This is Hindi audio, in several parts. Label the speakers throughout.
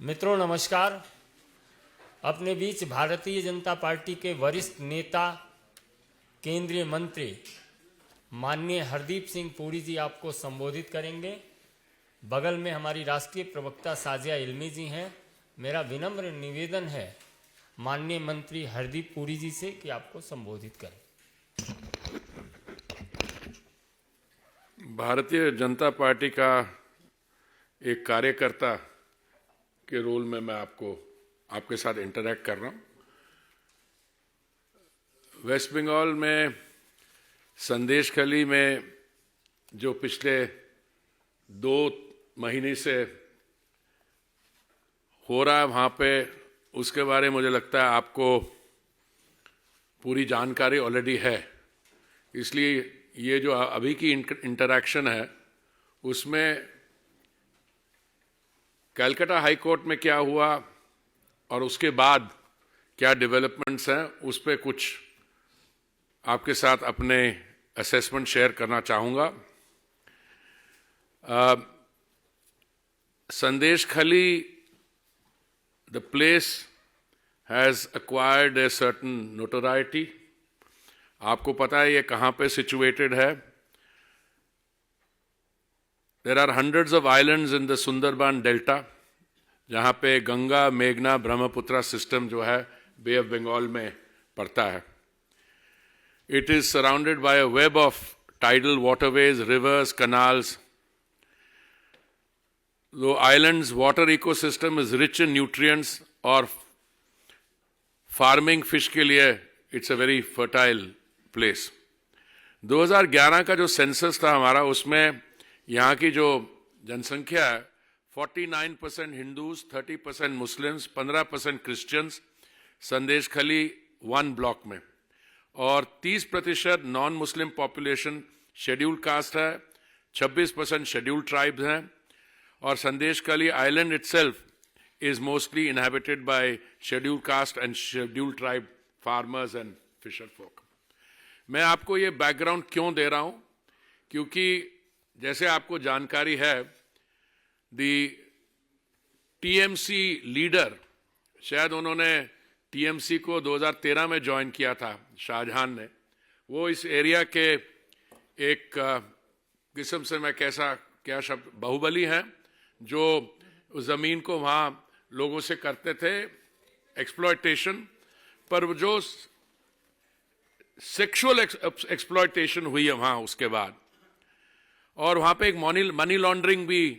Speaker 1: मित्रों नमस्कार। अपने बीच भारतीय जनता पार्टी के वरिष्ठ नेता केंद्रीय मंत्री माननीय हरदीप सिंह पुरी जी आपको संबोधित करेंगे। बगल में हमारी राष्ट्रीय प्रवक्ता साजिया इल्मी जी हैं। मेरा विनम्र निवेदन है माननीय मंत्री हरदीप पुरी जी से कि आपको संबोधित करें।
Speaker 2: भारतीय जनता पार्टी का एक कार्यकर्ता के रोल में मैं आपके साथ इंटरैक्ट कर रहा हूं। वेस्ट बंगाल में संदेशखाली में जो पिछले 2 महीने से हो रहा है वहाँ पे उसके बारे में मुझे लगता है आपको पूरी जानकारी ऑलरेडी है। इसलिए ये जो अभी की इंटरैक्शन है उसमें कलकत्ता हाई कोर्ट में क्या हुआ और उसके बाद क्या डेवलपमेंट्स हैं उस पर कुछ आपके साथ अपने असेसमेंट शेयर करना चाहूँगा। Sandeshkhali the place has acquired a certain notoriety. आपको पता है ये कहाँ पे situated है। There are hundreds of islands in the Sundarban Delta, जहाँ पे गंगा, मेघना, ब्रह्मपुत्र सिस्टम जो है बे ऑफ बंगाल में पड़ता है। It is surrounded by a web of tidal waterways, rivers, canals. The island's water ecosystem is rich in nutrients और फार्मिंग फिश के लिए it's a very fertile place. 2011 का जो सेंसस था हमारा उसमें यहाँ की जो जनसंख्या है 49% Hindus, 30% Muslims, 15% Christians Sandeshkhali 1 block में और 30% non Muslim population scheduled caste है, 26% शेड्यूल्ड ट्राइब्स हैं और Sandeshkhali island itself is mostly inhabited by scheduled caste and scheduled tribe farmers and fisher folk. मैं आपको ये बैकग्राउंड क्यों दे रहा हूँ? क्योंकि जैसे आपको जानकारी है दी टीएमसी लीडर, शायद उन्होंने टीएमसी को 2013 में ज्वाइन किया था, शाहजहां ने, वो इस एरिया के एक किस्म से मैं क्या शब्द बाहुबली हैं जो ज़मीन को वहाँ लोगों से करते थे एक्सप्लॉयटेशन, पर जो सेक्सुअल एक्सप्लॉयटेशन हुई है वहाँ उसके बाद, और वहाँ पे एक मनी लॉन्ड्रिंग भी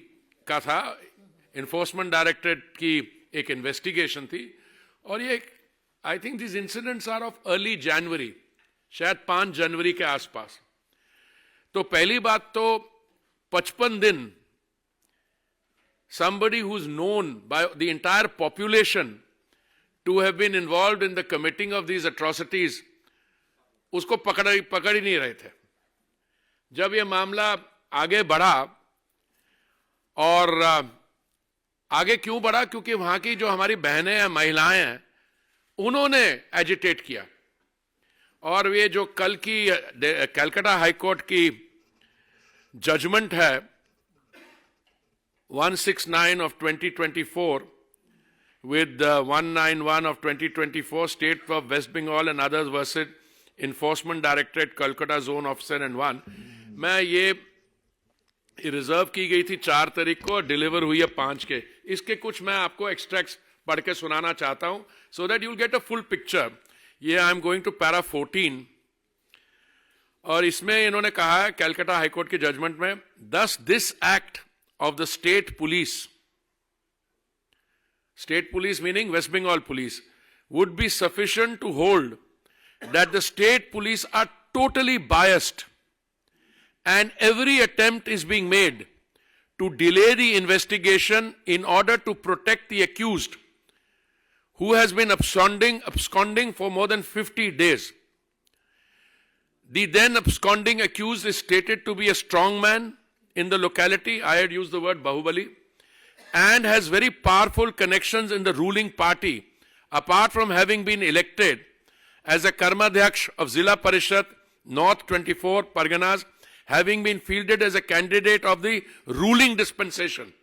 Speaker 2: का था, इन्फोर्समेंट डायरेक्टरेट की एक इन्वेस्टिगेशन थी और ये I think this incidents are of early January, शायद 5 जनवरी के आसपास। तो पहली बात तो 55 दिन somebody who's known by the entire population to have been involved in the committing of these atrocities, उसको पकड़ ही नहीं रहे थे। जब ये मामला आगे बढ़ा, और आगे क्यों बढ़ा? क्योंकि वहां की जो हमारी बहनें हैं, महिलाएं हैं, उन्होंने एजिटेट किया और ये जो कल की कलकत्ता हाई कोर्ट की जजमेंट है 169 of 2024 with 191 of 2024 State of West Bengal and others versus Enforcement Directorate Kolkata Zone Officer and 1, मैं ये रिजर्व की गई थी 4 तारीख को, डिलीवर हुई है 5 के। इसके कुछ मैं आपको एक्सट्रैक्ट्स पढ़ के सुनाना चाहता हूं so that you'll get a full picture. ये I am going to para 14 और इसमें इन्होंने कहा है कलकत्ता हाईकोर्ट के जजमेंट में, thus this act of the state police meaning West Bengal police, would be sufficient to hold that the state police are totally biased and every attempt is being made to delay the investigation in order to protect the accused who has been absconding for more than 50 days. The then absconding accused is stated to be a strong man in the locality, I had used the word Bahubali, and has very powerful connections in the ruling party, apart from having been elected as a Karmadhyaksh of Zilla Parishad, North 24 Parganas, having been fielded as a candidate of the ruling dispensation.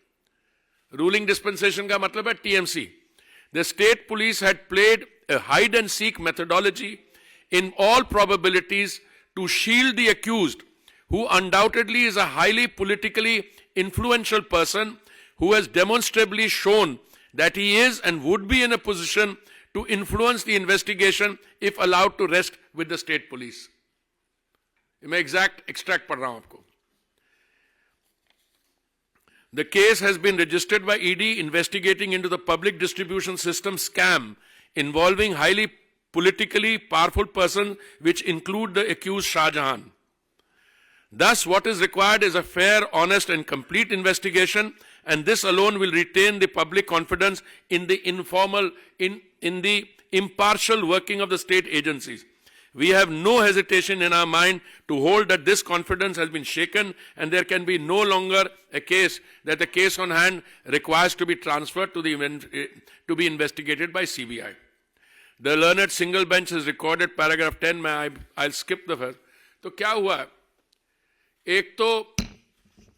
Speaker 2: Ruling dispensation का मतलब है TMC. The state police had played a hide and seek methodology in all probabilities to shield the accused, who undoubtedly is a highly politically influential person who has demonstrably shown that he is and would be in a position to influence the investigation if allowed to rest with the state police. मैं exact extract पढ़ रहा हूं आपको. The case has been registered by ED investigating into the public distribution system scam involving highly politically powerful persons, which include the accused Shah Jahan. Thus, what is required is a fair, honest and complete investigation, and this alone will retain the public confidence in the in the impartial working of the state agencies. We have no hesitation in our mind to hold that this confidence has been shaken, and there can be no longer a case that the case on hand requires to be transferred to be investigated by CBI. The learned single bench has recorded paragraph 10. I'll skip the first. तो क्या हुआ है? एक तो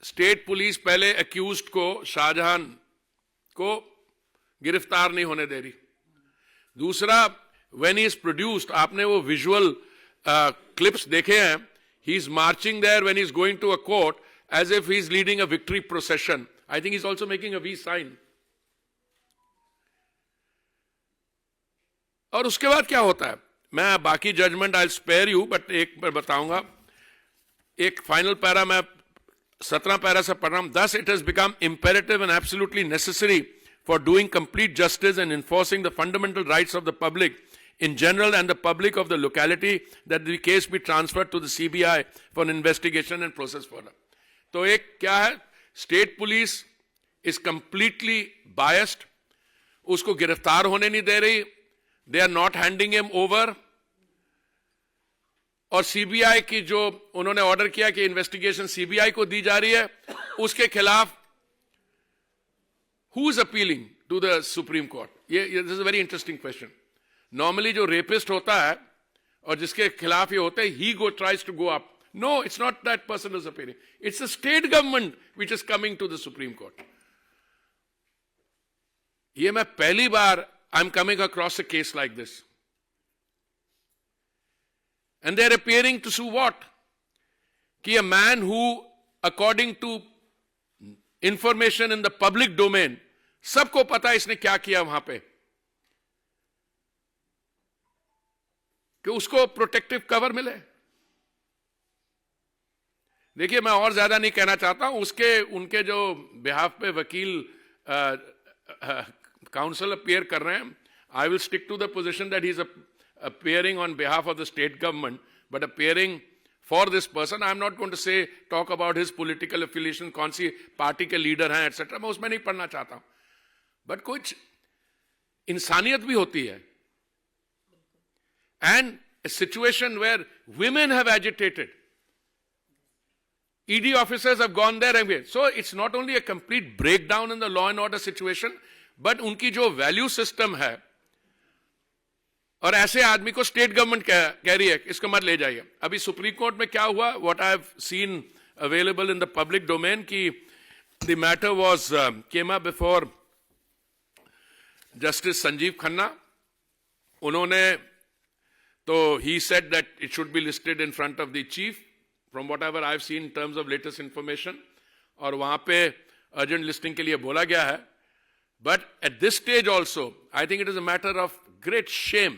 Speaker 2: स्टेट पुलिस पहले अक्यूज्ड को, शाहजहां को गिरफ्तार नहीं होने दे रही. दूसरा, when he is produced, आपने वो visual clips देखे हैं, he is marching there when he is going to a court as if he is leading a victory procession. I think he is also making a V sign. और उसके बाद क्या होता है? मैं बाकी judgement I'll spare you, but एक बार बताऊंगा. एक फाइनल पैरा मैं 17 पैरा से पढ़ रहा हूं. Thus it has become imperative and absolutely necessary for doing complete justice and enforcing the fundamental rights of the public in general and the public of the locality that the case be transferred to the CBI for an investigation and process further. तो एक क्या है? State police is completely biased, उसको गिरफ्तार होने नहीं दे रही, they are not handing him over. और सीबीआई की जो उन्होंने ऑर्डर किया कि इन्वेस्टिगेशन सीबीआई को दी जा रही है, उसके खिलाफ who is appealing to the Supreme Court? This is a very interesting question. Normally जो रेपिस्ट होता है और जिसके खिलाफ ये होता है, he tries to go up. No, it's not that person is appealing. It's the state government which is coming to the Supreme Court. ये मैं पहली बार I'm coming across a case like this. And they're appearing to sue what? कि a man who, according to information in the public domain, सबको पता है इसने क्या किया वहां पे, कि उसको प्रोटेक्टिव कवर मिले. देखिए, मैं और ज्यादा नहीं कहना चाहता हूं. उनके जो बिहाफ पे वकील काउंसिल अपीयर कर रहे हैं, I will stick to the position that he is appearing on behalf of the state government, but appearing for this person. I am not going to say, talk about his political affiliation, कौन सी पार्टी के लीडर हैं, etc. मैं उसमें नहीं पढ़ना चाहता हूं. But कुछ इंसानियत भी होती है. And a situation where women have agitated. ED officers have gone there and so it's not only a complete breakdown in the law and order situation, but उनकी जो value system है, और ऐसे आदमी को स्टेट गवर्नमेंट कह रही है इसको मत ले जाइए. अभी सुप्रीम कोर्ट में क्या हुआ, what I have seen available in the public domain, की the matter was came up before justice Sanjiv Khanna. उन्होंने तो ही said that it should be listed in front of the chief from whatever I have seen in terms of latest information, और वहां पे अर्जेंट लिस्टिंग के लिए बोला गया है. But at this stage also I think it is a matter of great shame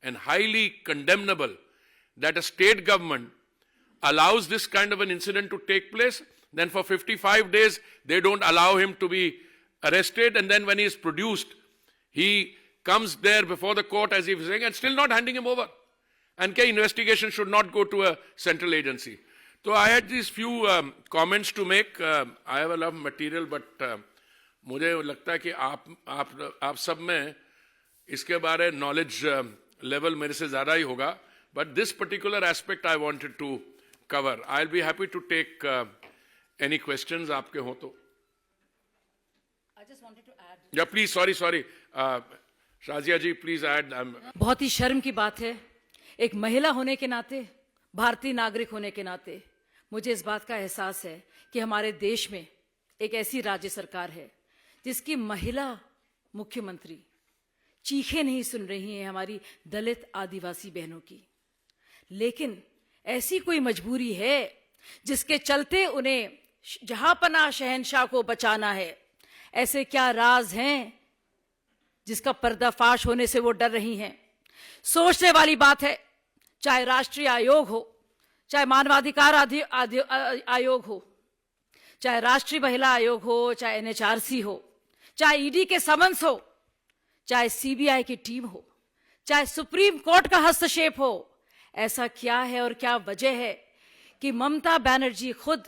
Speaker 2: and highly condemnable that a state government allows this kind of an incident to take place. Then for 55 days they don't allow him to be arrested, and then when he is produced, he comes there before the court as he was saying, and still not handing him over, and investigation should not go to a central agency. So I had these few comments to make. I have a lot of material, but मुझे लगता है कि आप सब में इसके बारे नॉलेज लेवल मेरे से ज्यादा ही होगा. But this particular aspect I wanted to cover. I will be happy to take any questions आपके हो तो.
Speaker 3: I just wanted to add.
Speaker 2: या please, sorry Shazia ji, please add.
Speaker 3: बहुत ही शर्म की बात है, एक महिला होने के नाते, भारतीय नागरिक होने के नाते मुझे इस बात का एहसास है कि हमारे देश में एक ऐसी राज्य सरकार है जिसकी महिला मुख्यमंत्री चीखें नहीं सुन रही हैं हमारी दलित आदिवासी बहनों की। लेकिन ऐसी कोई मजबूरी है जिसके चलते उन्हें जहांपना शहंशाह को बचाना है। ऐसे क्या राज हैं जिसका पर्दाफाश होने से वो डर रही हैं? सोचने वाली बात है। चाहे राष्ट्रीय आयोग हो, चाहे मानवाधिकार आयोग हो, चाहे राष्ट्रीय महिला आयोग हो, चाहे NHRC हो, चाहे ईडी के समन्स हो, चाहे सीबीआई की टीम हो, चाहे सुप्रीम कोर्ट का हस्तक्षेप हो, ऐसा क्या है और क्या वजह है कि ममता बनर्जी खुद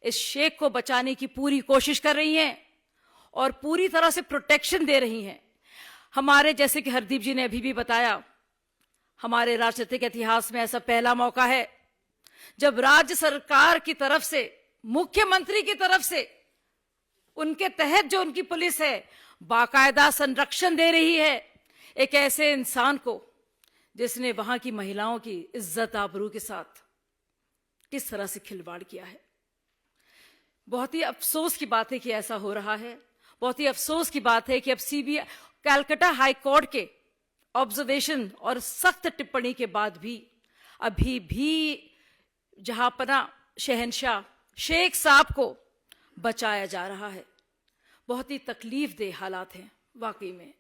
Speaker 3: इस शेख को बचाने की पूरी कोशिश कर रही हैं और पूरी तरह से प्रोटेक्शन दे रही हैं? हमारे, जैसे कि हरदीप जी ने अभी भी बताया, हमारे राजनीतिक इतिहास में ऐसा पहला मौका है जब राज्य सरकार की तरफ से, मुख्यमंत्री की तरफ से, उनके तहत जो उनकी पुलिस है बाकायदा संरक्षण दे रही है एक ऐसे इंसान को जिसने वहां की महिलाओं की इज्जत आबरू के साथ किस तरह से खिलवाड़ किया है। बहुत ही अफसोस की बात है कि ऐसा हो रहा है। बहुत ही अफसोस की बात है कि अब सीबीआई, कलकत्ता हाई कोर्ट के ऑब्जर्वेशन और सख्त टिप्पणी के बाद भी अभी भी जहांपना शहंशाह शेख साहब को बचाया जा रहा है। बहुत ही तकलीफदेह हालात हैं वाकई में।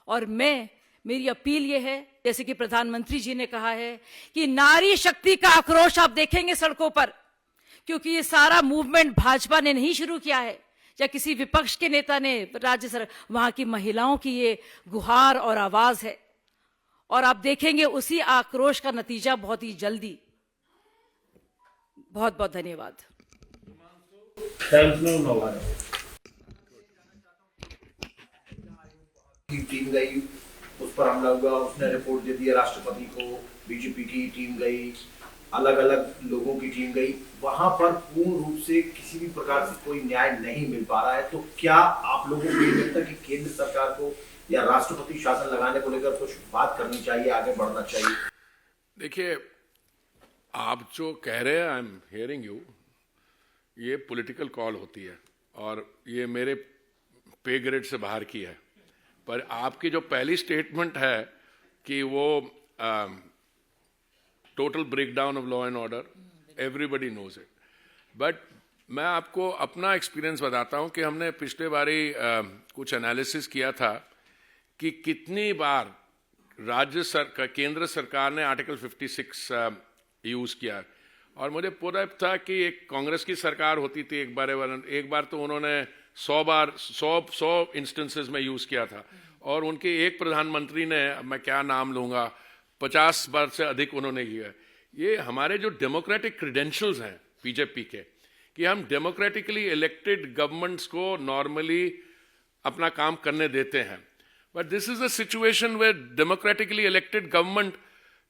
Speaker 3: और मेरी अपील ये है, जैसे कि प्रधानमंत्री जी ने कहा है, कि नारी शक्ति का आक्रोश आप देखेंगे सड़कों पर, क्योंकि ये सारा मूवमेंट भाजपा ने नहीं शुरू किया है या किसी विपक्ष के नेता ने, राज्य सरकार, वहां की महिलाओं की ये गुहार और आवाज है। और आप देखेंगे उसी आक्रोश का नतीजा बहुत ही जल्दी। बहुत बहुत धन्यवाद।
Speaker 4: टीम गई, उस पर हमला हुआ, उसने रिपोर्ट दे दी राष्ट्रपति को, बीजेपी की टीम गई, अलग अलग लोगों की टीम गई, वहां पर पूर्ण रूप से किसी भी प्रकार से कोई न्याय नहीं मिल पा रहा है। तो क्या आप लोगों को ये लगता है कि केंद्र सरकार को या राष्ट्रपति शासन लगाने को लेकर कुछ बात करनी चाहिए, आगे बढ़ना चाहिए?
Speaker 2: देखिए, आप जो कह रहे हैं, आई एम हियरिंग यू, ये पॉलिटिकल कॉल होती है और ये मेरे पे ग्रेड से बाहर की है। पर आपकी जो पहली स्टेटमेंट है कि वो total breakdown of law and order, everybody knows it. But मैं आपको अपना एक्सपीरियंस बताता हूं कि हमने पिछले बारी कुछ एनालिसिस किया था कि कितनी बार केंद्र सरकार ने आर्टिकल 56 यूज किया। और मुझे पूरा था कि एक कांग्रेस की सरकार होती थी, एक बार तो उन्होंने 100 इंस्टेंसेस में यूज किया था और उनके एक प्रधानमंत्री ने, मैं क्या नाम लूंगा, 50 बार से अधिक उन्होंने किया। ये हमारे जो डेमोक्रेटिक क्रेडेंशियल्स हैं बीजेपी के, कि हम डेमोक्रेटिकली इलेक्टेड गवर्नमेंट्स को नॉर्मली अपना काम करने देते हैं। But this is a situation where democratically elected government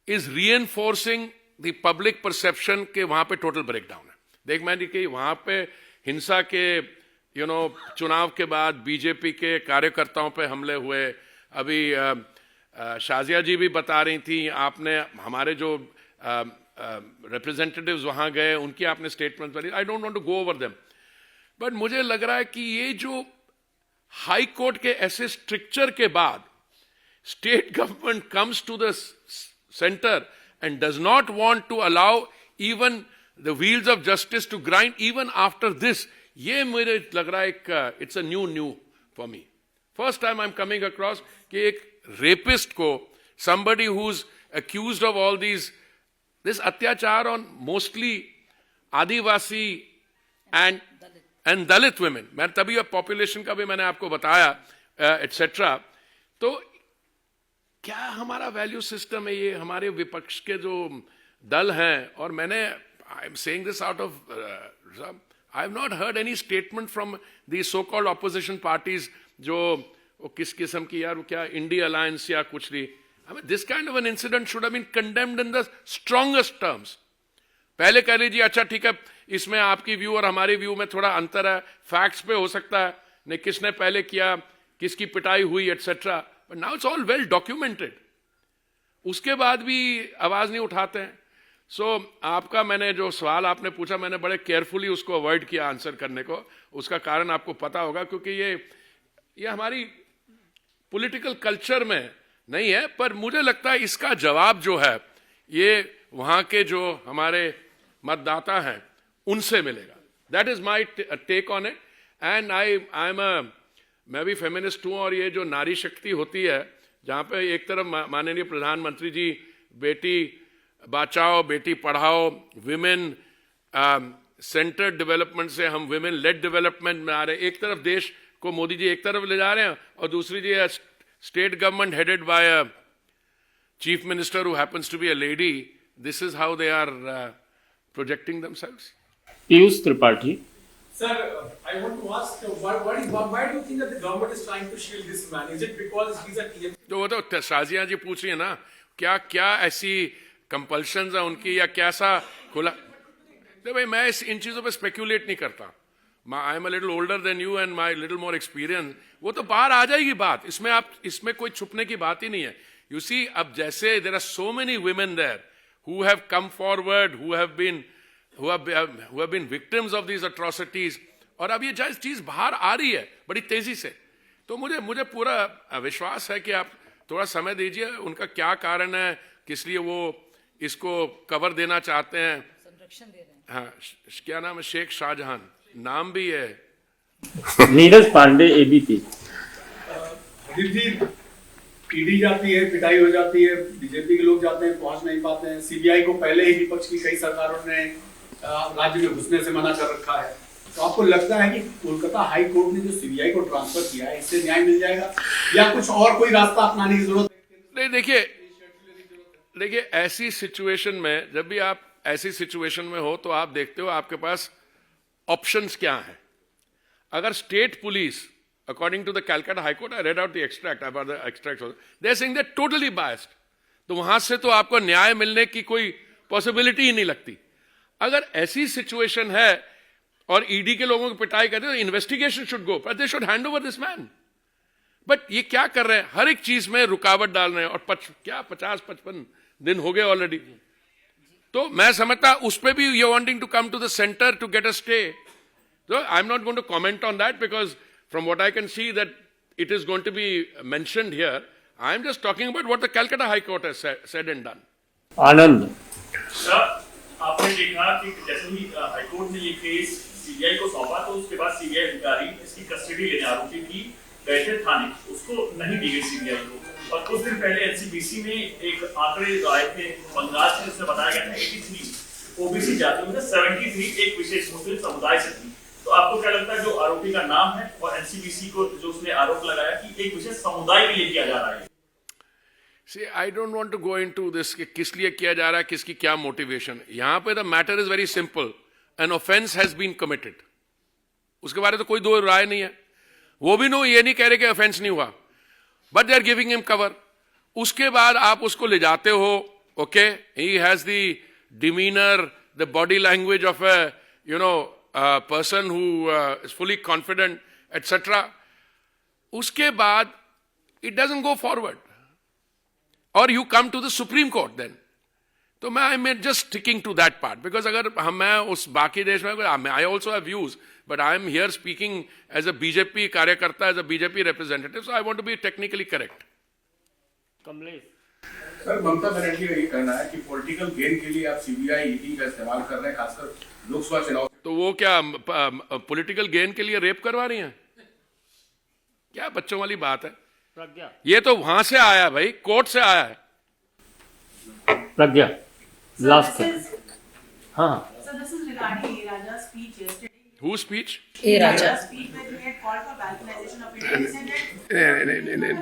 Speaker 2: is reinforcing the public perception के वहां पे टोटल ब्रेकडाउन है। देख मैंने कि वहां पे हिंसा के चुनाव के बाद बीजेपी के कार्यकर्ताओं पे हमले हुए। अभी शाजिया जी भी बता रही थी, आपने हमारे जो रिप्रेजेंटेटिव्स वहां गए उनकी आपने स्टेटमेंट दी। I don't want to go over them, but मुझे लग रहा है कि ये जो हाई कोर्ट के ऐसे स्ट्रिक्चर के बाद state government comes to the centre and does not want to allow even the wheels of justice to grind even after this, ये मुझे लग रहा है it's a new for me. First time I'm coming across कि एक rapist को, somebody who's accused of all this अत्याचार on mostly Adivasi and Dalit women, मैं तभी population का भी मैंने आपको बताया etc. तो क्या हमारा वैल्यू सिस्टम है ये? हमारे विपक्ष के जो दल हैं, और मैंने, I am saying this out of, I have not heard any statement from the so called opposition parties जो वो किस किस्म की, यार क्या इंडिया अलायंस या कुछ नहीं। I mean this kind of an incident should have been condemned in the strongest terms. पहले कह लीजिए अच्छा ठीक है, इसमें आपकी व्यू और हमारी व्यू में थोड़ा अंतर है, फैक्ट्स पे हो सकता है, नहीं किसने पहले किया, किसकी पिटाई हुई etcetera, but now it's all well documented. उसके बाद भी आवाज नहीं उठाते हैं। आपका मैंने जो सवाल आपने पूछा, मैंने बड़े केयरफुली उसको अवॉइड किया आंसर करने को। उसका कारण आपको पता होगा, क्योंकि ये हमारी पॉलिटिकल कल्चर में नहीं है, पर मुझे लगता है इसका जवाब जो है ये वहां के जो हमारे मतदाता हैं उनसे मिलेगा। That is my take on it. And मैं भी फेमिनिस्ट हूं, और ये जो नारी शक्ति होती है, जहां पे एक तरफ माननीय प्रधानमंत्री जी Beti Bachao Beti Padhao, women centred development से हम विमेन लेड डेवलपमेंट में आ रहे हैं। एक तरफ देश को मोदी जी एक तरफ ले जा रहे हैं, और दूसरी जी state government headed by a chief minister who happens to be a lady. This is how they are projecting themselves.
Speaker 5: Piyush Tripathi.
Speaker 6: Sir, I want to ask, why do you think that the government is trying to shield this man? Is it because he's a TMC?
Speaker 2: तो वो तो शाजिया जी पूछ रही है ना, क्या ऐसी कंपल्शंस है उनकी, या कैसा खुला। तो भाई मैं इन चीजों पे स्पेक्यूलेट नहीं करता। I am a little older than you and my little more experience. वो तो बाहर आ जाएगी बात, इसमें कोई छुपने की बात ही नहीं है। यू सी, अब जैसे there are so many women there who have come forward, who have been victims of these atrocities, और अब ये चीज बाहर आ रही है बड़ी तेजी से। तो मुझे पूरा विश्वास है कि आप थोड़ा समय दीजिए, उनका क्या कारण है, किस लिए वो इसको कवर देना चाहते हैं।
Speaker 3: संरक्षण दे रहे हैं।
Speaker 2: हाँ, क्या नाम है, शेख शाहजहां नाम भी है।
Speaker 5: नीरज पांडे, एबीपी।
Speaker 6: ईडी जाती है, पिटाई हो जाती है, बीजेपी के लोग जाते हैं, पहुंच नहीं पाते हैं। सीबीआई को पहले ही विपक्ष की कई सरकारों ने राज्य में घुसने से मना कर रखा है। तो आपको लगता है कि कोलकाता हाई कोर्ट ने जो सीबीआई को ट्रांसफर किया है, इससे न्याय मिल जाएगा, या कुछ और कोई रास्ता अपनाने की जरूरत है?
Speaker 2: नहीं, देखिए ऐसी सिचुएशन में, जब भी आप ऐसी सिचुएशन में हो, तो आप देखते हो आपके पास ऑप्शंस क्या हैं। अगर state police, according to the Calcutta High Court, I read out the extract, about the extracts also, they're saying they're totally biased. तो वहां से तो आपको न्याय मिलने की कोई पॉसिबिलिटी ही नहीं लगती। अगर ऐसी सिचुएशन है और ईडी के लोगों की पिटाई करते हैं, तो investigation should go, but they should hand over this man. But ये क्या कर रहे हैं, हर एक चीज में रुकावट डाल रहे हैं, और 50-55 दिन हो गए ऑलरेडी। तो मैं समझता उस पर भी you wanting to come to the centre to get a stay. So I'm not going to comment on that, because from what I can see that it is going to be mentioned here. I'm just talking about what the Calcutta High Court has said and done.
Speaker 5: Anand.
Speaker 7: Sir, आपने देखा कि जैसे ही हाईकोर्ट ने ये केस सीबीआई को सौंपा, तो उसके बाद सीबीआई अधिकारी इसकी कस्टडी लेने आरोपी की गए थे थाने, उसको नहीं दी गई सीबीआई को। और कुछ दिन पहले एनसीबीसी में एक आंकड़े आए थे बंगाल से, जिसमें बताया गया था 83 ओबीसी जातियों में 73 एक विशेष मुस्लिम समुदाय से थी। तो आपको क्या लगता है, जो आरोपी का नाम है और एनसीबीसी को जो उसने आरोप लगाया कि एक विशेष समुदाय के लिए किया जा रहा है?
Speaker 2: See, I don't want to go into this कि किस लिए किया जा रहा है, किसकी क्या मोटिवेशन। यहां पे the matter is very simple, an offence has been committed. उसके बारे में तो कोई दो राय नहीं है। वो भी ये नहीं कह रहे कि ऑफेंस नहीं हुआ, but they are giving him cover. उसके बाद आप उसको ले जाते हो, okay, he has the demeanour, the body language of a person who is fully confident, etc. उसके बाद it doesn't go forward, or you come to the Supreme Court then. तो मैं just sticking to that part, because अगर मैं उस बाकी देश में, I also have views, but I am here speaking as a BJP कार्यकर्ता, as a BJP representative, so I want to be technically correct.
Speaker 5: Kamlesh.
Speaker 6: Sir, Mamata Banerjee का ये कहना है कि पॉलिटिकल गेन के लिए आप सीबीआई ईडी का इस्तेमाल कर रहे हैं, खासकर लोकसभा चुनाव।
Speaker 2: तो वो क्या पॉलिटिकल गेन के लिए रेप करवा रही हैं? क्या बच्चों वाली बात है?
Speaker 5: प्रज्ञा।
Speaker 2: ये तो वहां से आया भाई, कोर्ट से आया है।
Speaker 5: प्रज्ञा, लास्ट। हाँ।
Speaker 8: So this is regarding Raja's speech yesterday.
Speaker 2: Whose speech?
Speaker 8: Raja's speech where he had called for balkanization of India.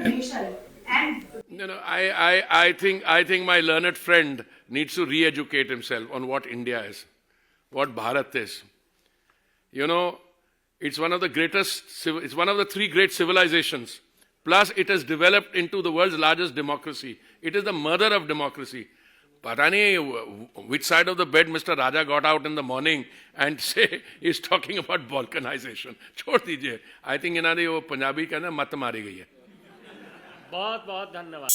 Speaker 8: Racial. And
Speaker 2: No, I think my learned friend needs to re-educate himself on what India is, what Bharat is. You know, it's one of the it's one of the 3 great civilizations. Plus, it has developed into the world's largest democracy. It is the mother of democracy. Pata nahi which side of the bed Mr. Raja got out in the morning and say he's talking about balkanization. छोड़ दीजिए. I think इन्होंने वो पंजाबी का ना मत मारी गई है.
Speaker 5: बहुत बहुत धन्यवाद।